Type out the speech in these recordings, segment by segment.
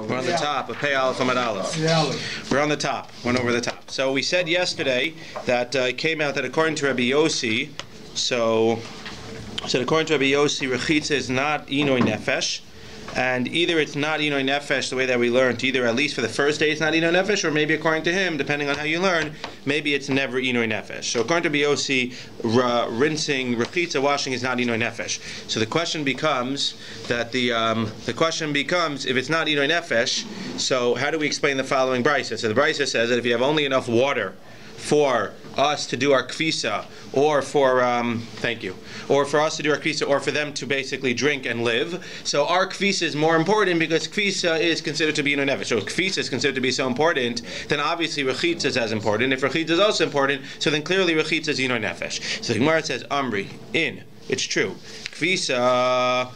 We're on the top of Pei Aleph Amud Aleph. We're on the top. Went over the top. So we said yesterday that it came out that according to Rabbi Yossi, according to Rabbi Yossi, Rechitza is not Inoi Nefesh. And either it's not Inoi Nefesh the way that we learned, either at least for the first day it's not Inoi Nefesh, or maybe according to him, depending on how you learn, maybe it's never Inoi Nefesh. So according to Biosi, rinsing, Rechitza, washing is not Inoi Nefesh. So the question becomes that if it's not Inoi Nefesh, so how do we explain the following brisa? So the brisa says that if you have only enough water for us to do our kfisa, or for us to do our kfisa, or for them to basically drink and live. So our kfisa is more important because kfisa is considered to be Inoi Nefesh. So if kfisa is considered to be so important, then obviously rechitza is as important. If rechitza is also important, so then clearly rechitza is Inoi Nefesh. So the Gemara says, Amri, it's true. Kfisa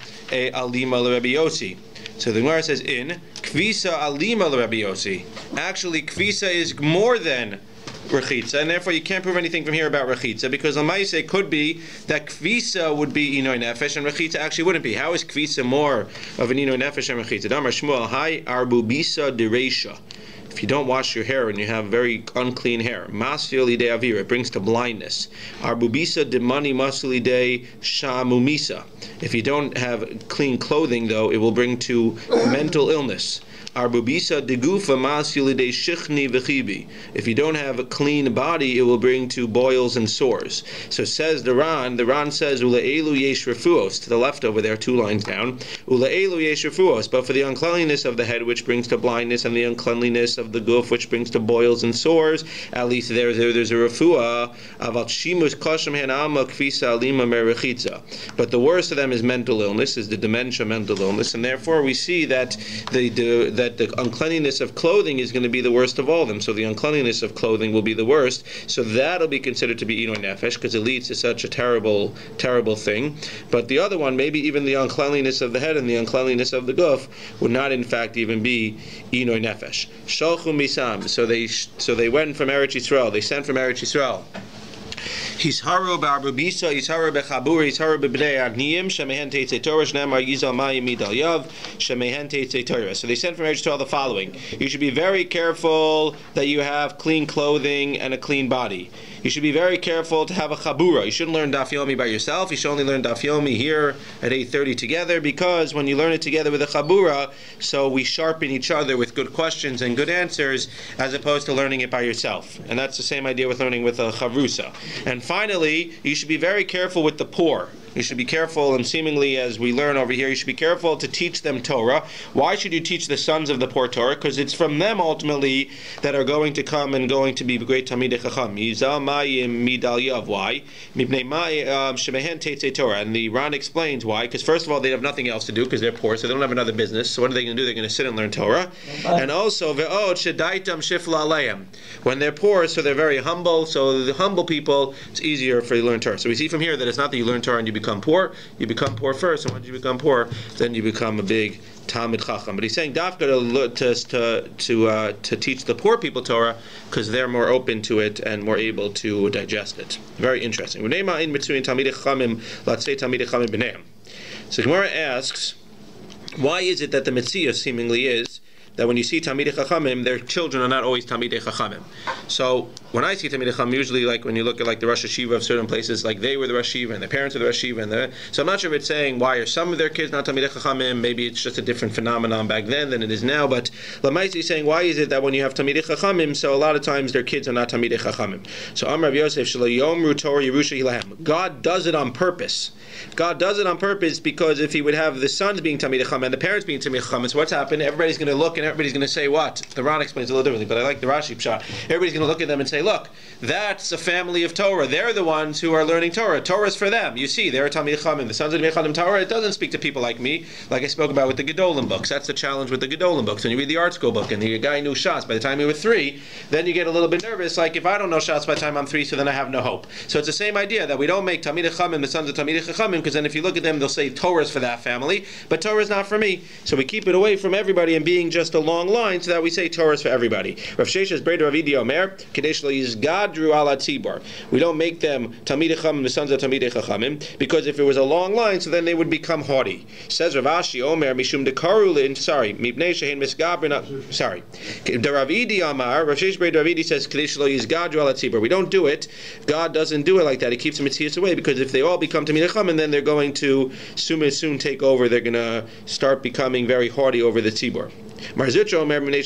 alima l'Rebbe Yossi. So the Gemara says, kfisa alima l'Rebbe Yossi. Actually, kfisa is more than Rechitza, and therefore you can't prove anything from here about Rechitza, because Lamaise it could be that Kvisa would be Inoi Nefesh and Rechitza actually wouldn't be. How is Kvisa more of an Inoi Nefesh and Rechitza? Damar Shmuel, Hai Arbubisa Dereisha. If you don't wash your hair and you have very unclean hair, Masfili de Avira, it brings to blindness. Arbubisa de Mani Masfili de Shamumisa. If you don't have clean clothing, though, it will bring to mental illness. Arbubisa de gufa masfili de shichni v'chibi. If you don't have a clean body, it will bring to boils and sores. So says the Ran says, Ule'elu yesh refuos, to the left over there, 2 lines down. Ule'elu yesh refuos, but for the uncleanliness of the head, which brings to blindness, and the uncleanliness of the guf, which brings to boils and sores, at least there's a refuah. Aval shimus kashem henama kfisa alima merechitza. But the worst of them is mental illness, is the dementia mental illness, and therefore we see that the uncleanliness of clothing is going to be the worst of all of them. So the uncleanliness of clothing will be the worst. So that'll be considered to be Inoi Nefesh, because it leads to such a terrible, terrible thing. But the other one, maybe even the uncleanliness of the head and the uncleanliness of the guf, would not in fact even be Inoi Nefesh. Shalchu misam. So they went from Eretz Yisrael. They sent from Eretz Yisrael. Hisharu ba'arbubisa, Hisharu b'chabur, Hisharu b'bnei agniyim, Shemehen teitzei Torah, Shnemar yizal mayim idal yav, Shemehen teitzei Torah. So they sent from Eretz Yisrael the following: you should be very careful that you have clean clothing and a clean body. You should be very careful to have a chabura. You shouldn't learn Daf Yomi by yourself. You should only learn Daf Yomi here at 8:30 together, because when you learn it together with a chabura, so we sharpen each other with good questions and good answers, as opposed to learning it by yourself. And that's the same idea with learning with a chavrusa. And finally, you should be very careful with the poor. You should be careful, and seemingly as we learn over here, you should be careful to teach them Torah. Why should you teach the sons of the poor Torah? Because it's from them ultimately that are going to come and going to be great Talmidei Chacham. Yizal mayim midal yav. Why? Mipnei mayim shemehen teitzei Torah. And the Ran explains why. Because first of all, they have nothing else to do because they're poor, so they don't have another business. So what are they going to do? They're going to sit and learn Torah. And also, ve'od shedaitam shifla aleim. When they're poor, so they're very humble. So the humble people, it's easier for you to learn Torah. So we see from here that it's not that you learn Torah and you become poor. You become poor first, and once you become poor, then you become a big Talmid Chacham. But he's saying dafka to teach the poor people Torah because they're more open to it and more able to digest it. Very interesting. So Gemara asks, why is it that the Metzia seemingly is that when you see Talmidei Chachamim, their children are not always Talmidei Chachamim? So when I see Talmidei Chachamim, usually like when you look at like the Rosh Hashiva of certain places, like they were the Rosh Hashiva and their parents were the Rosh Hashiva, so I'm not sure if it's saying why are some of their kids not Talmidei Chachamim. Maybe it's just a different phenomenon back then than it is now. But Lamaisi is saying, why is it that when you have Talmidei Chachamim, so a lot of times their kids are not Talmidei Chachamim? So Amar Rav Yosef Shelo Yomru Torah Yerusha Ilahem. God does it on purpose. God does it on purpose, because if he would have the sons being Talmidei Chachamim and the parents being Talmidei Chachamim, so what's happened? Everybody's going to look and everybody's going to say what? The Ran explains a little differently, but I like the Rashi Pshat. Everybody's going to look at them and say, look, that's a family of Torah. They're the ones who are learning Torah. Torah is for them. You see, they're Talmidei Chachamim. The sons of Talmidei Chachamim Torah, it doesn't speak to people like me, like I spoke about with the Gedolim books. That's the challenge with the Gedolim books. When you read the art school book and the guy knew Shas by the time he was 3, then you get a little bit nervous, like if I don't know Shas by the time I'm 3, so then I have no hope. So it's the same idea that we don't make Talmidei Chachamim the sons of Talmidei Chachamim, because then if you look at them, they'll say Torah is for that family, but Torah is not for me. So we keep it away from everybody and being just a long line, so that we say Torah is for everybody. Rav Sheshes Breder Rav Idi Omer, Kadesh lo yizgadru ala tzibor. We don't make them Talmidei Chachamim, the sons of Talmidei Chachamim, because if it was a long line, so then they would become haughty. Says Rav Ashi Omer Mishum dekarulin. Sorry, Mipnei shehin misgabrin. Sorry, the Rav Idi Amar, Rav Sheshes Breder Rav Idi says Kadesh lo yizgadru ala tzibor. We don't do it. God doesn't do it like that. He keeps the mitzvahs away, because if they all become Talmidei Chachamim, then they're going to soon take over. They're going to start becoming very haughty over the tzibor. Marzutra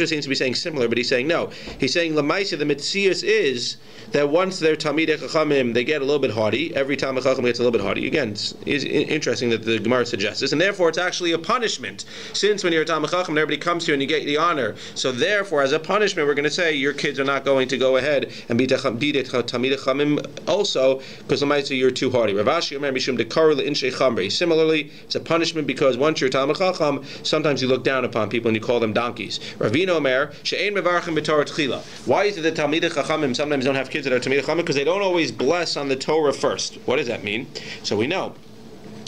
seems to be saying similar, but he's saying no. He's saying Lamaisa, the Metzius is that once they're Talmidei Chachamim, they get a little bit haughty. Every Talmid Chacham gets a little bit haughty. Again, it's interesting that the Gemara suggests this, and therefore it's actually a punishment. Since when you're a Talmid Chacham, everybody comes to you and you get the honor. So therefore, as a punishment, we're going to say your kids are not going to go ahead and be Talmidei Chachamim also, because Lamaisa you're too haughty. Rav Ashi Omer Mishum Dekaru L'Inshei Chamri. Similarly, it's a punishment because once you're Talmid Chacham, sometimes you look down upon people and you call them donkeys. Ravina Omer, She'ein mevarchim b'Torah tchila. Why is it that Talmidei Chachamim sometimes don't have kids that are Talmidei Chachamim? Because they don't always bless on the Torah first. What does that mean? So we know.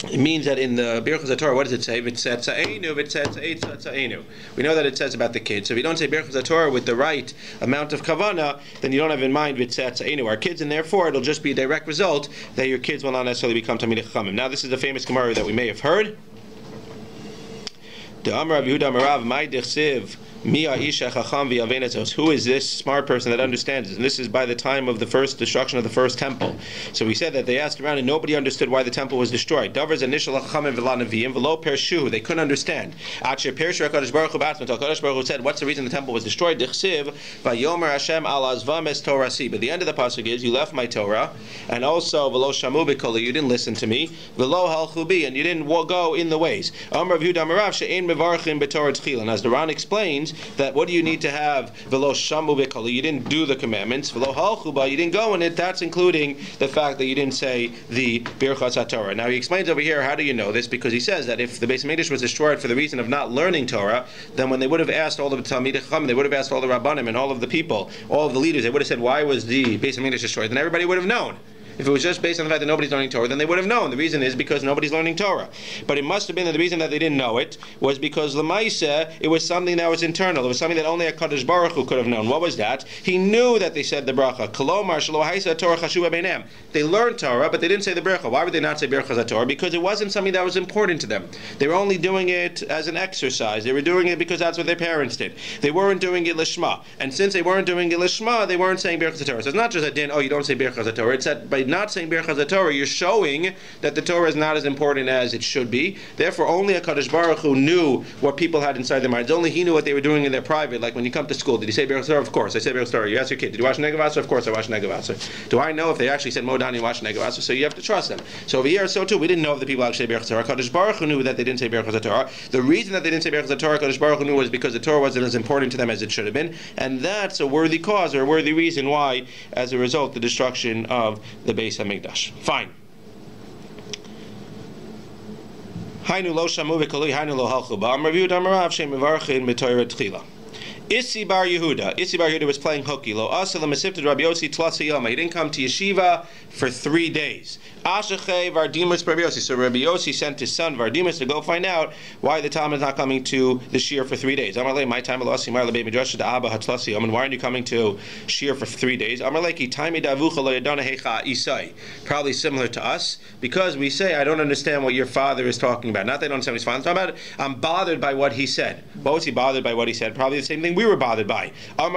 It means that in the Birchos HaTorah, what does it say? We know that it says about the kids. So if you don't say Birchos HaTorah with the right amount of kavana, then you don't have in mind our kids, and therefore it'll just be a direct result that your kids will not necessarily become Talmidei Chachamim. Now this is the famous Gemara that we may have heard. The Amar of Yehuda Marav, my dechsiv, Mia Isha Chacham v'Yavenetzos. Who is this smart person that understands this? And this is by the time of the first destruction of the first temple. So we said that they asked around and nobody understood why the temple was destroyed. Davers initial Chachamim v'Lanavim v'lo pershu. They couldn't understand. Acher pershu HaKadosh Baruch Hu b'atzmo. HaKadosh Baruch Hu said, what's the reason the temple was destroyed? Dechsiv v'yomer Hashem al azvam es Torasi. But the end of the pasuk is, you left my Torah, and also v'lo shamu b'koli. You didn't listen to me. V'lo halchu bi, and you didn't go in the ways. Amar of Yehuda Marav she'ein mevarchim b'Torah tchila. And as the Ran explains, that what do you need to have? V'lo shamu b'koli. You didn't do the commandments. V'lo halchu ba. You didn't go in it. That's including the fact that you didn't say the Birchas HaTorah. Now he explains over here, how do you know this? Because he says that if the Beis Hamikdash was destroyed for the reason of not learning Torah, then when they would have asked all the Talmidei Chachamim, they would have asked all the Rabbanim and all of the people, all of the leaders, they would have said, why was the Beis Hamikdash destroyed? Then everybody would have known. If it was just based on the fact that nobody's learning Torah, then they would have known. The reason is because nobody's learning Torah. But it must have been that the reason that they didn't know it was because L'maisa, it was something that was internal. It was something that only HaKadosh Baruch Hu could have known. What was that? He knew that they said the bracha. Kolomar shelo haisa Torah chashuva beinam. They learned Torah, but they didn't say the bracha. Why would they not say Birchas HaTorah? Because it wasn't something that was important to them. They were only doing it as an exercise. They were doing it because that's what their parents did. They weren't doing it lishma. And since they weren't doing it lishma, they weren't saying Birchas HaTorah. So it's not just a din, you don't say Birchas HaTorah. It's that by not saying Birchas Torah, you're showing that the Torah is not as important as it should be. Therefore, only HaKadosh Baruch Hu knew what people had inside their minds. Only He knew what they were doing in their private. Like when you come to school, did you say Birchas Torah? Of course, I say Birchas Torah. You ask your kid, did you watch Negavasa? Of course, I watched Negavasa. Do I know if they actually said Modani watch Negavasa? So you have to trust them. So over here, so too, we didn't know if the people actually said Birchas Torah. HaKadosh Baruch Hu knew that they didn't say Birchas Torah. The reason that they didn't say Birchas Torah, HaKadosh Baruch Hu knew, was because the Torah wasn't as important to them as it should have been, and that's a worthy cause or a worthy reason why, as a result, the destruction of the Beis Hamikdash. Fine. Hainu lo shamu v'koli, hainu lo halchu ba'am reviewed amarav shem mevarchin b'toyra tchila. Isi bar Yehuda was playing hooky. Lo asa l'masifted Rabbi Yossi tlasa yoma. He didn't come to yeshiva for 3 days. Ashachei Vardimus Rabbi Yossi. So Rabbi Yossi sent his son Vardimus to go find out why the Talmud is not coming to the shir for 3 days. Amarle, my time alasi mar lebei midrash da abba hatlasi yom. And why aren't you coming to shir for 3 days? Amarle ki taimi davucha lo yadona hecha isai. Probably similar to us, because we say, I don't understand what your father is talking about. Not that I don't understand what he's talking about. I'm bothered by what he said. What was he bothered by what he said? Probably the same thing we were bothered by. He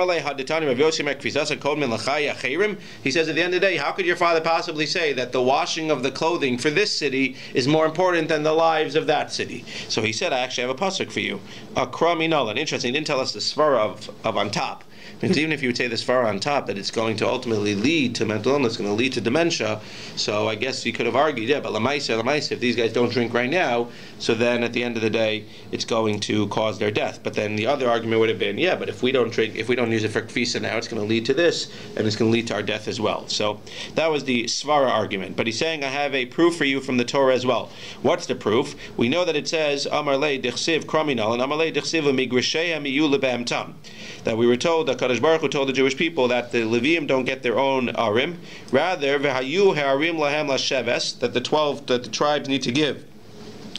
says at the end of the day, how could your father possibly say that the washing of the clothing for this city is more important than the lives of that city? So he said, I actually have a pasuk for you. And interesting, he didn't tell us the svara of on top. Because even if you would say this svara on top, that it's going to ultimately lead to mental illness, going to lead to dementia, so I guess you could have argued, but lamaisa, if these guys don't drink right now, so then at the end of the day, it's going to cause their death. But then the other argument would have been, but if we don't drink, if we don't use it for kfisa now, it's going to lead to this, and it's going to lead to our death as well. So that was the svara argument. But he's saying, I have a proof for you from the Torah as well. What's the proof? We know that it says, Amar le dichsiv kraminal, and Amar le dichsiv migrishayam iyu lebam tam. That we were told, that Kadosh Baruch Hu told the Jewish people that the Levium don't get their own arim. Rather, v'hayu ha'arim lahem lasheves, that the tribes need to give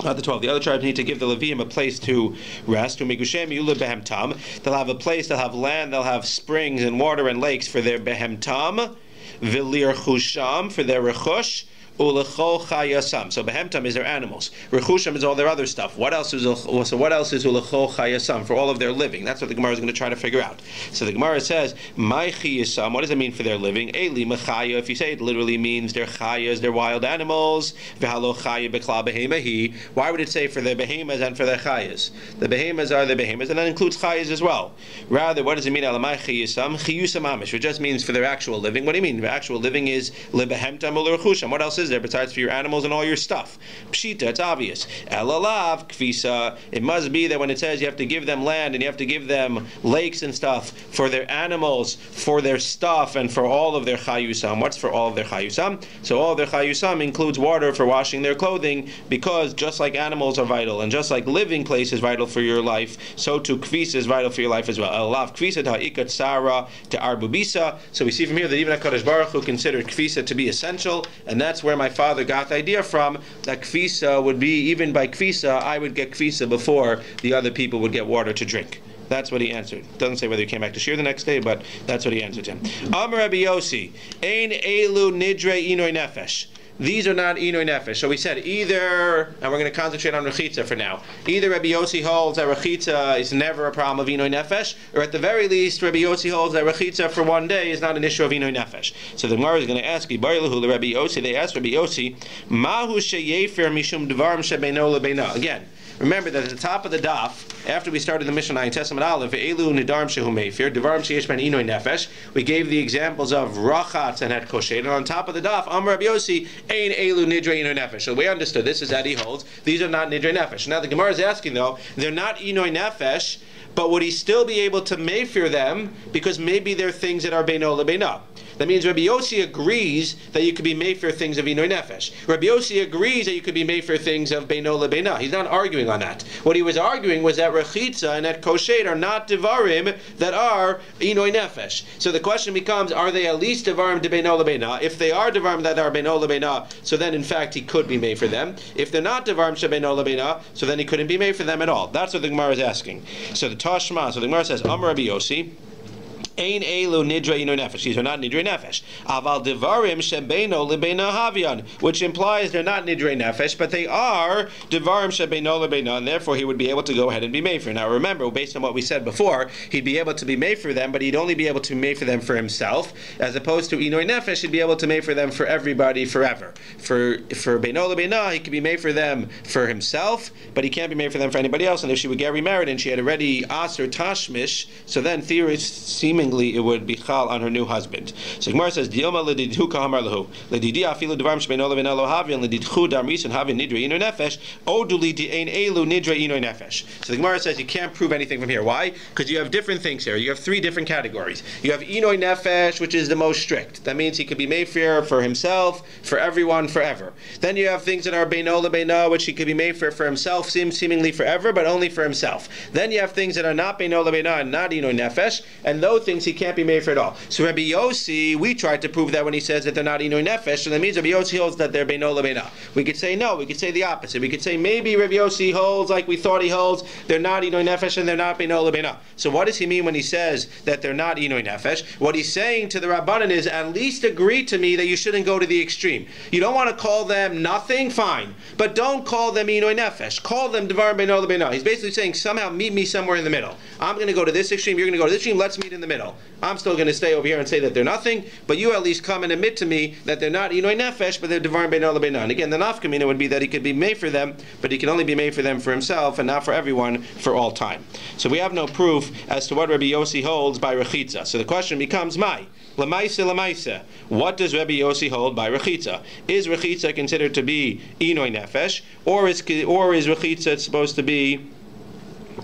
The 12. The other tribes need to give the Levium a place to rest. They'll have a place, they'll have land, they'll have springs and water and lakes for their behemtam, vilir chusham, for their rechush, ulechol chayasam. So behemtam is their animals. Rechusham is all their other stuff. What else is ulechol chayasam? For all of their living. That's what the Gemara is going to try to figure out. So the Gemara says, my chayasam. What does it mean for their living? Eli mechaya. If you say it literally means their chayas, their wild animals. V'halo chaya bekla behemahi. Why would it say for their behemas and for their chayas? The behemas are the behemas, and that includes chayas as well. Rather, what does it mean? Elamai chayasam. Chayusam amish. It just means for their actual living. What do you mean? The actual living is lebehemtam ulerechusham. What else is there besides for your animals and all your stuff? Pshita, it's obvious. Elalav kfisa. It must be that when it says you have to give them land and you have to give them lakes and stuff for their animals, for their stuff, and for all of their chayusam. What's for all of their chayusam? So all of their chayusam includes water for washing their clothing, because just like animals are vital and just like living place is vital for your life, so too kfisa is vital for your life as well. Elalav kfisa ta'ikat sara to arbubisa. So we see from here that even HaKadosh Baruch Hu considered kfisa to be essential, and that's where my father got the idea from, that kfisa would be, even by kfisa, I would get kfisa before the other people would get water to drink. That's what he answered. Doesn't say whether he came back to shir the next day, but that's what he answered him. Amar Rabbi Yossi, ein elu nidre inoi nefesh. These are not inoi nefesh. So we said either, and we're going to concentrate on rechitza for now, either Rabbi Yossi holds that rechitza is never a problem of inoi nefesh, or at the very least, Rabbi Yossi holds that rechitza for one day is not an issue of inoi nefesh. So the Gemara is going to ask, Rabbi Yossi, they asked Rabbi Yossi, Mahu sheyefer mishum dvarim shebeino lebeina. Again, remember that at the top of the DAF, after we started the Mishnah in Testament Aleph, Elu NEDARIM shehu meifir, Devarim sheyesh ben inoi nefesh, we gave the examples of rachatz and het kosher, and on top of the DAF, Amar Rabbi Yossi, ein elu nidre inoi nefesh. So we understood this is that he holds these are not nidre nefesh. Now the Gemara is asking though, they're not inoi nefesh, but would he still be able to meifir them because maybe they're things that are beino lebeina? That means Rabbi Yossi agrees that you could be made for things of inoi nefesh. Rabbi Yossi agrees that you could be made for things of beino lebeina. He's not arguing on that. What he was arguing was that rechitza and that kosher are not devarim that are inoi nefesh. So the question becomes, are they at least devarim de beino lebeina? If they are devarim that are beino lebeina, so then in fact he could be made for them. If they're not devarim she beino lebeina, so then he couldn't be made for them at all. That's what the Gemara is asking. So the Tashma, so the Gemara says, Amar Rabbi Yossi, Ein elu nidre inoi nefesh. These are not nidre nefesh. Aval devarim shebeino lebeina havian, which implies they're not nidre nefesh, but they are devarim shebeino lebeina, and therefore he would be able to go ahead and be made for. Now remember, based on what we said before, he'd be able to be made for them, but he'd only be able to be made for them for himself, as opposed to inoi nefesh, he'd be able to make for them for everybody forever. For beino lebeina, he could be made for them for himself, but he can't be made for them for anybody else. And if she would get remarried and she had already aser tashmish, so then seemingly it would be chal on her new husband. So Gemara says, Dioma ledidhu kahamar lahu. Ledidi afilu devarim shbeino lebeina lo havian ledidchu damris and havin nidre inoi nefesh oduli ein elu nidre inoi nefesh. So the Gemara says you can't prove anything from here. Why? Because you have different things here. You have three different categories. You have inoi nefesh, which is the most strict. That means he could be made for himself, for everyone, forever. Then you have things that are beino lebeina, which he could be made for himself, seemingly forever, but only for himself. Then you have things that are not beino lebeina and not inoi nefesh, and those things he can't be made for at all. So Rabbi Yossi, we tried to prove that when he says that they're not inoi nefesh, so that means Rabbi Yossi holds that they're beino lebeina. We could say no. We could say the opposite. We could say maybe Rabbi Yossi holds like we thought he holds. They're not inoi nefesh and they're not beino lebeina. So what does he mean when he says that they're not inoi nefesh? What he's saying to the Rabbanan is, at least agree to me that you shouldn't go to the extreme. You don't want to call them nothing, fine, but don't call them inoi nefesh. Call them devar beino lebeina. He's basically saying somehow meet me somewhere in the middle. I'm going to go to this extreme. You're going to go to this extreme. Let's meet in the middle. I'm still going to stay over here and say that they're nothing, but you at least come and admit to me that they're not inoi nefesh, but they're devarim beino lebeina. And again, the nafkamina would be that he could be made for them, but he can only be made for them for himself and not for everyone for all time. So we have no proof as to what Rabbi Yossi holds by rechitza. So the question becomes, lemaisa. What does Rabbi Yossi hold by rechitza? Is rechitza considered to be inoi nefesh, or is rechitza supposed to be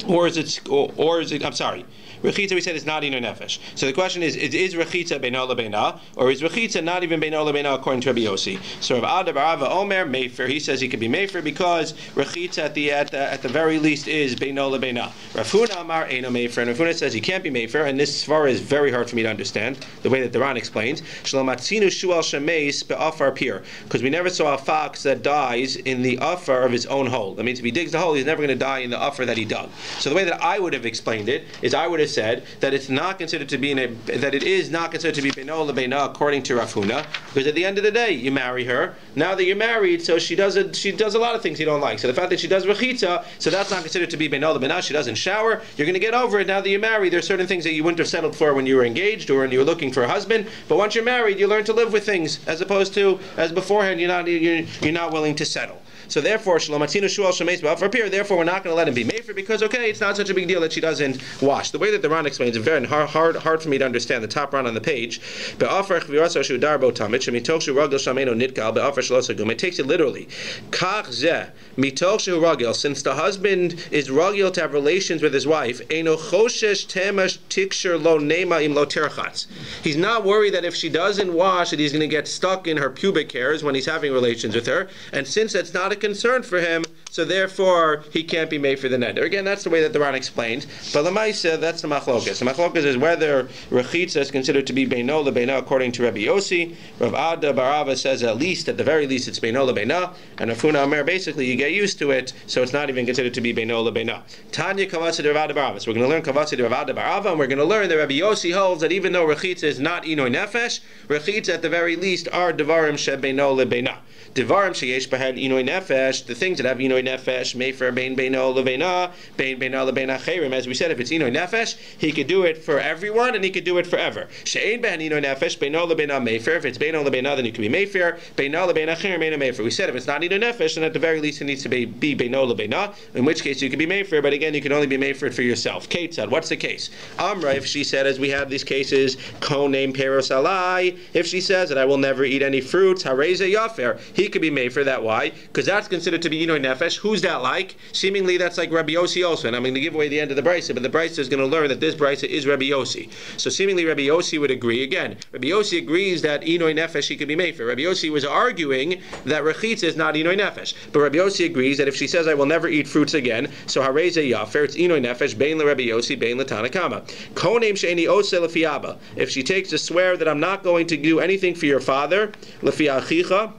Or is it? I'm sorry. Rechitza we said is not ino nefesh. So the question is rechitza beino lebeina, or is rechitza not even beino lebeina according to Rabbi Yossi? So Rav Ada bar Rava Omer mefer. He says he could be mefer because rechitza at the very least is beino lebeina. Rav Huna Amar eino mefer, and Rav Huna says he can't be mefer, and this svara is very hard for me to understand the way that the Ran explains. Shlomatzinu shual shemeis be'afar pir, because we never saw a fox that dies in the afar of his own hole. That means if he digs the hole, he's never going to die in the afar that he dug. So the way that I would have explained it is I would have said that it's not considered to be that it is not considered to be beino lebeina according to Rav Huna, because at the end of the day you marry her. Now that you're married, so she does a lot of things you don't like. So the fact that she does rechitza, so that's not considered to be beino lebeina. She doesn't shower. You're going to get over it now that you're married. There's certain things that you wouldn't have settled for when you were engaged or when you were looking for a husband. But once you're married, you learn to live with things as opposed to as beforehand. You're not willing to settle. So therefore, Shlomatzinu shual shemeis ba'afar pir. Therefore, we're not going to let him be mefer because it's not such a big deal that she doesn't wash. The way that the Ran explains it, very hard for me to understand. The top Ran on the page. Be'afar chvirasa shudar bo tamid shemitoch shu ragel shameno nitkal be'afar shalosagum. It takes it literally. Kach zeh mitoch shu ragel. Since the husband is ragel to have relations with his wife, eino choshesh temash tiksher lo nema im lo terchatz. He's not worried that if she doesn't wash, that he's going to get stuck in her pubic hairs when he's having relations with her. And since that's not a concern for him, so therefore he can't be made for the neder. Again, that's the way that the Ran explains. But l'maisa, that's the machlokas. The machlokas is whether rechitza is considered to be beino lebeina according to Rabbi Yossi. Rav Ada bar Rava says at the very least, it's beino lebeina. And Rav Huna Omer, basically, you get used to it, so it's not even considered to be beino lebeina. Tanya kavasi de Rav Ada bar Rava. So we're going to learn kavasi de Rav Ada bar Rava, and we're going to learn that Rabbi Yossi holds that even though rechitza is not inoi nefesh, rechitza at the very least are devarim she beino lebeina. Devarim sheyesh b'hen inoi nefesh, the things that have inoi nefesh, mefer bein beino lebeina, bein beino lebeina chayrim. As we said, if it's inoi nefesh, he could do it for everyone and he could do it forever. She'ein b'hen inoi nefesh, beino lebeina mefer. If it's beino lebeina, then you can be mefer. Beino lebeina chayrim, beino mefer. We said if it's not inoi nefesh, then at the very least it needs to be beino lebeina, in which case you can be mefer, but again, you can only be mefer for yourself. Kate said, what's the case? Amra, if she said, as we have these cases, konem peros alai, if she says that I will never eat any fruits, hareze yafer, he could be made for that. Why? Because that's considered to be inoi nefesh. Who's that like? Seemingly that's like Rabbi Yossi also. And I'm going to give away the end of the brisa, but the brisa is going to learn that this brisa is Rabbi Yossi. So seemingly Rabbi Yossi would agree. Again, Rabbi Yossi agrees that inoi nefesh he could be made for. Rabbi Yossi was arguing that rechitza is not inoi nefesh. But Rabbi Yossi agrees that if she says I will never eat fruits again, so hareze yafer, it's inoi nefesh, bein le Rabbi Yossi, bein le Tanakama. Konem she'eni ose lefi abba. If she takes to swear that I'm not going to do anything for your father, lefi achicha,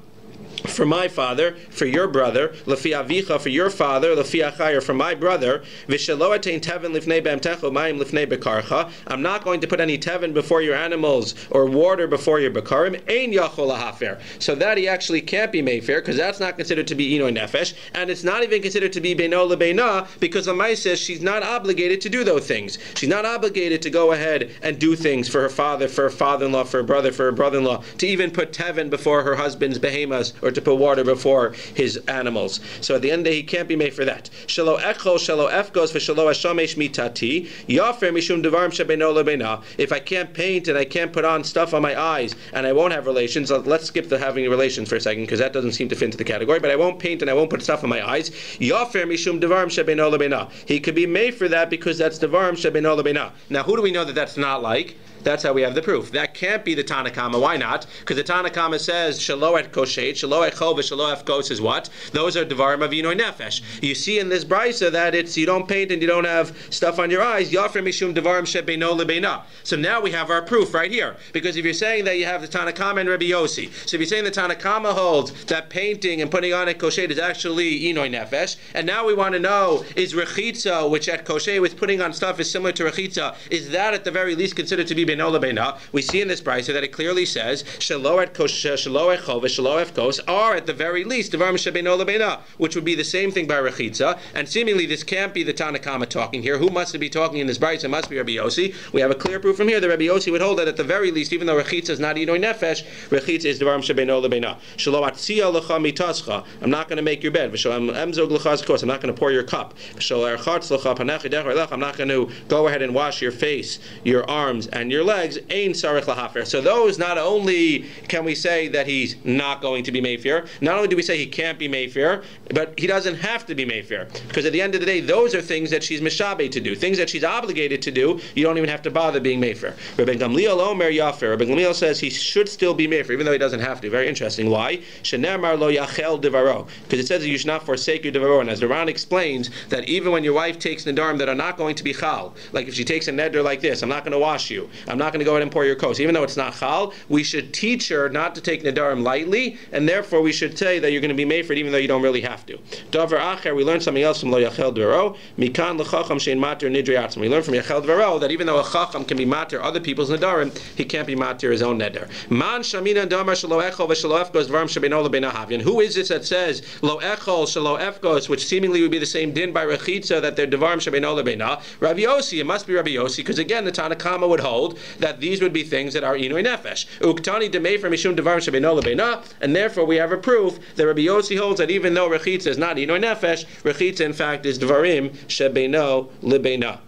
for my father, for your brother, lefi avicha, for your father, lefi achai, for my brother, v'shelo atein teven lifnei be'amtecho mayim lifnei bekarcha. I'm not going to put any teven before your animals or water before your bekarim. Ein yachol lahafer. So that he actually can't be mefer, because that's not considered to be inoi nefesh, and it's not even considered to be beino lebeina, because Lamai says she's not obligated to do those things. She's not obligated to go ahead and do things for her father, for her father-in-law, for her brother-in-law, to even put teven before her husband's behemoths, or to put water before his animals. So at the end of the day, he can't be made for that. Shelo echol, shelo efkos, v'shelo hashamesh mitati, yafer mishum devarim shebeino lebeina. If I can't paint and I can't put on stuff on my eyes and I won't have relations, let's skip the having relations for a second because that doesn't seem to fit into the category, but I won't paint and I won't put stuff on my eyes. Yafer mishum devarim shebeino lebeina. He could be made for that because that's devarim shebeino lebeina. Now, who do we know that that's not like? That's how we have the proof. That can't be the Tanakama. Why not? Because the Tanakama says Shalo et koshet, Shalo et chol, Shalo et kos is what? Those are devarim of inoi nefesh. You see in this brisa that it's you don't paint and you don't have stuff on your eyes. Yafer mishum devarim shebeino lebeina. So now we have our proof right here. Because if you're saying that you have the Tanakama and Rabbi Yossi, so if you're saying the Tanakama holds that painting and putting on et koshet is actually inoi nefesh, and now we want to know is rechitza, which at koshet with putting on stuff is similar to rechitza, is that at the very least considered to be beino lebeina? We see in this brisa that it clearly says shelo et kosher, shelo et chol, shelo et kos are at the very least devarim shebeino lebeina, which would be the same thing by rechitza. And seemingly this can't be the Tanakama talking here. Who must be talking in this brisa? It must be Rabbi Yossi. We have a clear proof from here that Rabbi Yossi would hold that at the very least, even though rechitza is not inoi nefesh, rechitza is devarim shebeino lebeina. Shelo atzia lecha mitascha. I'm not going to make your bed. V'shelo emzog lecha zechus. I'm not going to pour your cup. V'shelo erchatz lecha panach yedech. I'm not going to go ahead and wash your face, your arms, and your legs, Ein Sarich Lahafer. So those, not only can we say that he's not going to be Mayfair, not only do we say he can't be Mayfair, but he doesn't have to be Mayfair. Because at the end of the day, those are things that she's Mishabe to do. Things that she's obligated to do, you don't even have to bother being Mayfair. Rabbi Gamliel Omer Yafer. Rabbi Gamliel says he should still be Mayfair, even though he doesn't have to. Very interesting. Why? Shenemar lo yachel devaro. Because it says that you should not forsake your devaro. And as the Ran explains, that even when your wife takes nedarim that are not going to be chal, like if she takes a neder like this, I'm not going to wash you, I'm not going to go ahead and pour your coats, even though it's not chal, we should teach her not to take nedarim lightly, and therefore we should say that you're going to be Mayfair even though you don't really have to. Davar acher, we learn something else from lo yachel devaro. Mikan lechacham shein mater nidrei atzma. We learn from yachel devaro that even though a chacham can be mater other people's nedarim, he can't be mater his own neder. Man shamina damar shelo echol v'shelo efkos dvarim shebeino lebeina havyan. Who is this that says lo echol shelo efkos, which seemingly would be the same din by rechitza that they're dvarim shebeino lebeina? Rabbi Yossi, it must be Rabbi Yossi, because again the Tanakama would hold that these would be things that are inui nefesh. Uktani demefer mishum dvarim shebeino lebeina, and therefore we have a proof that Rabbi Yossi holds that even though rechitza is not inui nefesh, rechitza in fact is dvarim shebeino lebeina.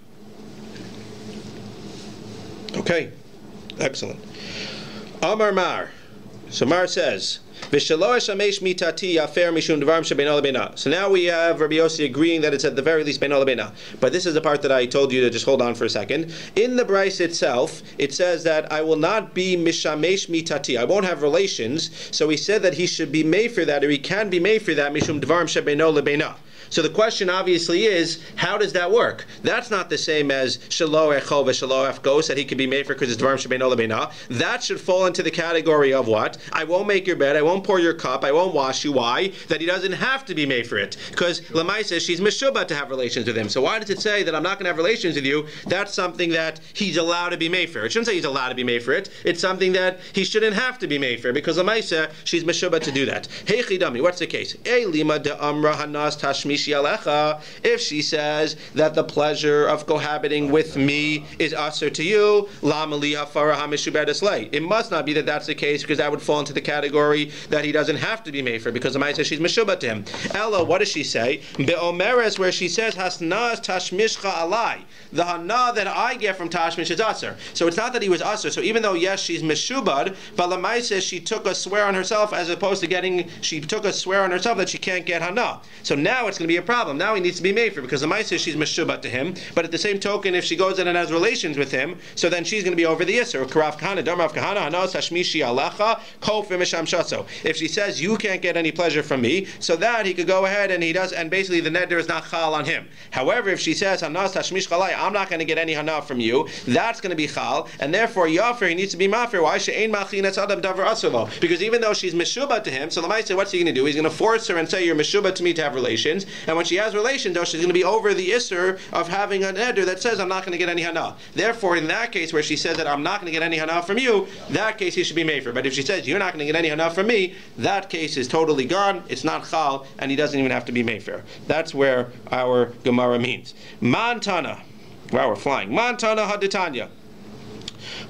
Okay, excellent. Amar Mar. So Mar says, so now we have Rabbi Yossi agreeing that it's at the very least beino lebeina. But this is the part that I told you to just hold on for a second. In the Bryce itself, it says that I will not be mishamesh mitati. I won't have relations. So he said that he should be made for that, or he can be made for that mishum dvarim shebeino lebeina. So the question obviously is, how does that work? That's not the same as shelo echol v'shelo efkos, that he can be made for because it's dvarim shebeino lebeina. That should fall into the category of what? I won't make your bed, I won't pour your cup, I won't wash you. Why? That he doesn't have to be made for it. Because Lamai says she's meshubah to have relations with him. So why does it say that I'm not going to have relations with you? That's something that he's allowed to be made for. It shouldn't say he's allowed to be made for it. It's something that he shouldn't have to be made for, because Lamai says she's meshubah to do that. Hey chidami, what's the case? Lima de amra hanas tashmish. If she says that the pleasure of cohabiting with me is usher to you, it must not be that that's the case, because that would fall into the category that he doesn't have to be made for, because the Maya says she's meshubah to him. Ella, what does she say? Be'omeres, where she says hasnaz tashmishcha alai, the hana that I get from tashmish is usher. So it's not that he was usher. So even though yes, she's meshubad, but Lamai says she took a swear on herself, as opposed to she took a swear on herself that she can't get hana. So now it's going to be a problem. Now he needs to be made for, because the Maya says she's meshubah to him, but at the same token, if she goes in and has relations with him, so then she's going to be over the Isser. If she says you can't get any pleasure from me, so that he could go ahead and he does, and basically the neder is not chal on him. However, if she says I'm not going to get any hana from you, that's going to be chal, and therefore yafer, he needs to be mafer. Why? Because even though she's meshubah to him, so the Maya said, what's he going to do? He's going to force her and say you're meshubah to me to have relations, and when she has relations, though, she's going to be over the Isser of having a neder that says I'm not going to get any hana. Therefore, in that case where she says that I'm not going to get any hana from you, that case he should be made for. But if she says you're not going to get any hana from me, that case is totally gone. It's not chal, and he doesn't even have to be made for. That's where our Gemara means. Mantana. Wow, we're flying. Mantana haditanya.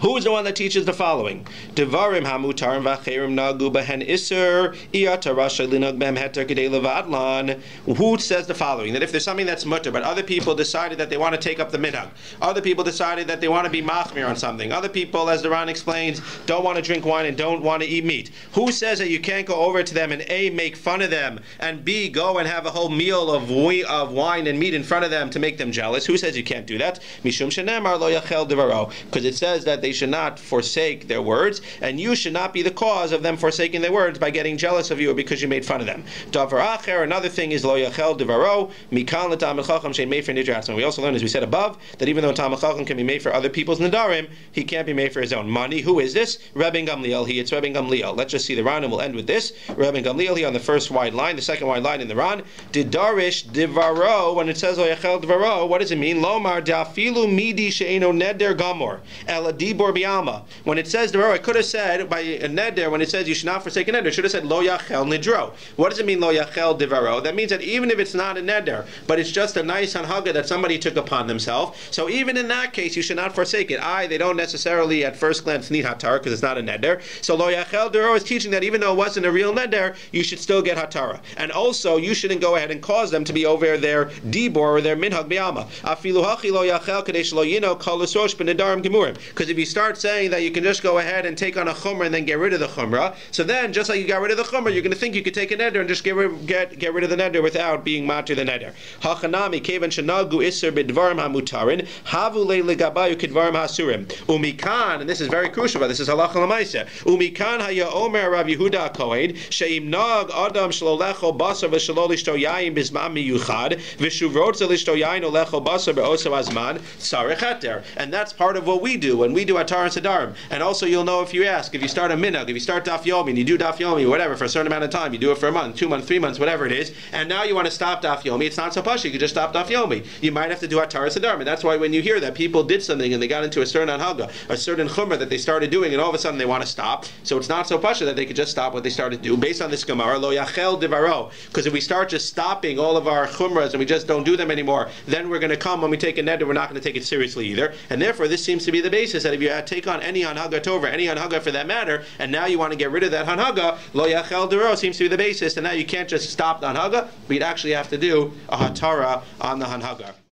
Who is the one that teaches the following? Devarim hamutarim v'acherim nagu behen iser iyatarasha linag behem heter kedei levadlan. Who says the following? That if there's something that's mutter, but other people decided that they want to take up the minhag, other people decided that they want to be machmir on something, other people, as the Ran explains, don't want to drink wine and don't want to eat meat. Who says that you can't go over to them and A, make fun of them, and B, go and have a whole meal of wine and meat in front of them to make them jealous? Who says you can't do that? Mishum shenemar lo yachel devaro. Because it says that they should not forsake their words, and you should not be the cause of them forsaking their words by getting jealous of you or because you made fun of them. Davar acher, another thing is lo yachel devaro, mikan l'tamid chacham shein made for nidrei atzma. We also learned, as we said above, that even though tamid chacham can be made for other people's nedarim, he can't be made for his own money. Who is this? Rabbi Gamliel. It's Rabbi Gamliel. Let's just see the Ran and we'll end with this. Rabbi Gamliel here on the first wide line, the second wide line in the Ran. Didarish devaro, when it says lo yachel devaro, what does it mean? Lomar dafilu midi she'eno neder gamor ela dibor biyama. When it says devaro, I could have said by a neder, when it says you should not forsake a neder, should have said lo yachel nidro. What does it mean lo yachel devaro? That means that even if it's not a neder, but it's just a nice hanhaga that somebody took upon themselves, so even in that case you should not forsake it. They don't necessarily at first glance need hatar because it's not a neder. So lo yachel devaro is teaching that even though it wasn't a real neder, you should still get hatara. And also you shouldn't go ahead and cause them to be over their dibor or their minhag biyama. Afilu hachi lo yachel kadei shelo yino kol l'sosh b'nedarim gemurim. Because if you start saying that you can just go ahead and take on a chumrah and then get rid of the chumrah, so then just like you got rid of the chumrah, you're going to think you could take a neder and just get rid of the neder without being matir the neder. Hachanami kevan shenagu iser bidvarim hamutarin havu legabayu kidvarim hasurim umikan, and this is very crucial, but this is halacha l'maaseh. Umikan haya omer Rav Yehuda Kohen sheim nag adam shlolecho basar v'shlo lishto yayin bizman miyuchad v'shuvrotze lishto yayin olecho basar be'osav azman tzarich heter. And that's part of what we do when we do atar and nedarim. And also, you'll know if you ask, if you start a minhag, if you start daf yomi and you do daf yomi, whatever, for a certain amount of time, you do it for a month, 2 months, 3 months, whatever it is, and now you want to stop daf yomi, it's not so pasha, you can just stop daf yomi. You might have to do atar and nedarim. And that's why when you hear that people did something and they got into a certain anhaga, a certain chumrah that they started doing, and all of a sudden they want to stop, so it's not so pasha that they could just stop what they started to do. Based on this Gemara, lo yachel divaro, because if we start just stopping all of our chumras and we just don't do them anymore, then we're going to come when we take a neder, we're not going to take it seriously either. And therefore, this seems to be the basis that if you take on any hanhaga tova, any hanhaga for that matter, and now you want to get rid of that hanhaga, lo yachel divaro seems to be the basis, and now you can't just stop the hanhaga, but you'd actually have to do a hatara on the hanhaga.